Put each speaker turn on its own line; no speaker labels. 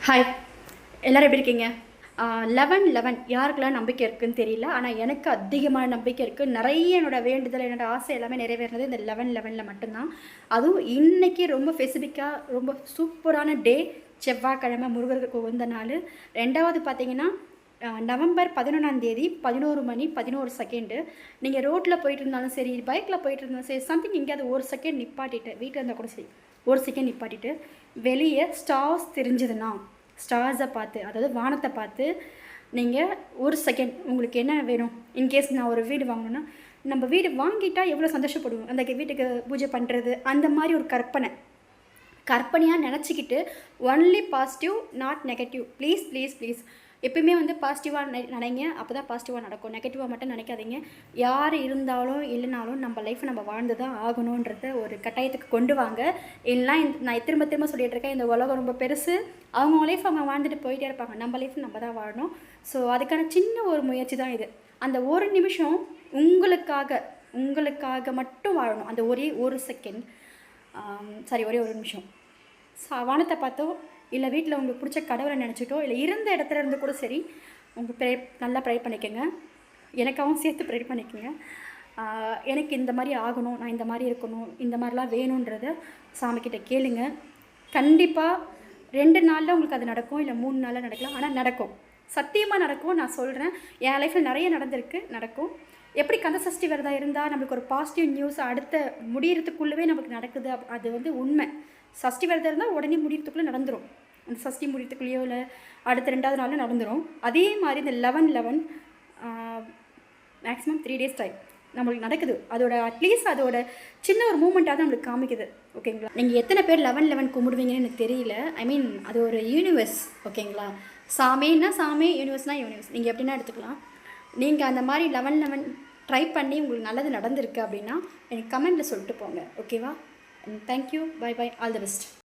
Hi, எல்லோரும் எப்படி இருக்கீங்க? 11 யாருக்கெல்லாம் நம்பிக்கை இருக்குதுன்னு தெரியல. ஆனால் எனக்கு அதிகமான நம்பிக்கை இருக்குது. நிறைய என்னோடய வேண்டுதல், என்னோடய ஆசை எல்லாமே நிறைவேறினது இந்த 11 மட்டும்தான். அதுவும் இன்றைக்கி ரொம்ப ஸ்பெசிஃபிக்காக ரொம்ப சூப்பரான டே, செவ்வாய்க்கிழமை, முருகருக்கு உகந்த நாள். ரெண்டாவது பார்த்தீங்கன்னா நவம்பர் 11 11 மணி 11 நீங்கள் ரோட்டில் போயிட்டு இருந்தாலும் சரி, பைக்கில் போயிட்டு இருந்தாலும் சரி, சம்திங் எங்கேயாவது ஒரு செகண்ட் நிப்பாட்டிட்டு, வீட்டில் இருந்தால் கூட சரி, ஒரு செகண்ட் நிப்பாட்டிட்டு வெளியே ஸ்டார்ஸ் தெரிஞ்சதுன்னா, ஸ்டார்ஸை பார்த்து, அதாவது வானத்தை பார்த்து நீங்கள் ஒரு செகண்ட் உங்களுக்கு என்ன வேணும், இன்கேஸ் நான் ஒரு வீடு வாங்கணுன்னா, நம்ம வீடு வாங்கிட்டால் எவ்வளோ சந்தோஷப்படுவோம், அந்த வீட்டுக்கு பூஜை பண்ணுறது, அந்த மாதிரி ஒரு கற்பனையாக நினச்சிக்கிட்டு only positive, not negative. Please please please எப்பயுமே பாசிட்டிவாக நினைங்க. அப்போ தான் பாசிட்டிவாக நடக்கும். நெகட்டிவாக மட்டும் நினைக்காதீங்க. யார் இருந்தாலும் இல்லைனாலும் நம்ம லைஃப்பை நம்ம வாழ்ந்து தான் ஆகணுன்றத ஒரு கட்டாயத்துக்கு கொண்டு வாங்க. இல்லைனா நான் திரும்ப திரும்ப சொல்லிகிட்டு இருக்கேன், இந்த உலகம் ரொம்ப பெருசு. அவங்க லைஃப் அவங்க வாழ்ந்துட்டு போயிட்டே இருப்பாங்க. நம்ம லைஃப் நம்ம தான் வாழணும். ஸோ அதுக்கான சின்ன ஒரு முயற்சி தான் இது. அந்த ஒரு நிமிஷம் உங்களுக்காக மட்டும் வாழணும். அந்த ஒரே ஒரு செகண்ட், ஒரே ஒரு நிமிஷம் வானத்தை பார்த்தோ, இல்லை வீட்டில் உங்களுக்கு பிடிச்ச கடவுளை நினச்சிட்டோ, இல்லை இருந்த இடத்துல இருந்து கூட சரி, உங்கள் நல்லா ப்ரே பண்ணிக்கோங்க. எனக்காகவும் சேர்த்து ப்ரே பண்ணிக்கோங்க. எனக்கு இந்த மாதிரி ஆகணும், நான் இந்த மாதிரி இருக்கணும், இந்த மாதிரிலாம் வேணுன்றதை சாமிக்கிட்ட கேளுங்க. கண்டிப்பாக 2 நாளில் உங்களுக்கு அது நடக்கும், இல்லை 3 நாளில் நடக்கலாம். ஆனால் நடக்கும், சத்தியமாக நடக்கும். நான் சொல்கிறேன், என் லைஃப்பில் நிறைய நடந்திருக்கு, நடக்கும். எப்படி கந்தசஷ்டி விரதம் இருந்தால் நம்மளுக்கு ஒரு பாசிட்டிவ் நியூஸ் அடுத்த முடியறதுக்குள்ளவே நமக்கு நடக்குது, அது உண்மை. சஷ்டி விரதம் இருந்தால் உடனே முடியறதுக்குள்ளே நடந்துடும். அந்த சஷ்டி முடியறதுக்குள்ளேயோ இல்லை அடுத்த 2வது நாளில் நடந்துடும். அதே மாதிரி இந்த 11 மேக்ஸிமம் 3 days டைம் நம்மளுக்கு நடக்குது. அட்லீஸ்ட் அதோட சின்ன ஒரு மூமெண்ட்டாக தான் நம்மளுக்கு காமிக்குது. ஓகேங்களா? நீங்கள் எத்தனை பேர் 11 கும்பிடுவீங்கன்னு எனக்கு தெரியல. அது ஒரு யூனிவர்ஸ். ஓகேங்களா? சாமின்னா சாமி, யூனிவர்ஸ்னால் யூனிவர்ஸ், நீங்கள் எப்படின்னா எடுத்துக்கலாம். நீங்கள் அந்த மாதிரி 11 ட்ரை பண்ணி உங்களுக்கு நல்லது நடந்திருக்கு அப்படின்னா எனக்கு கமெண்ட்டில் சொல்லிட்டு போங்க. ஓகேவா? Thank you, bye bye, all the best.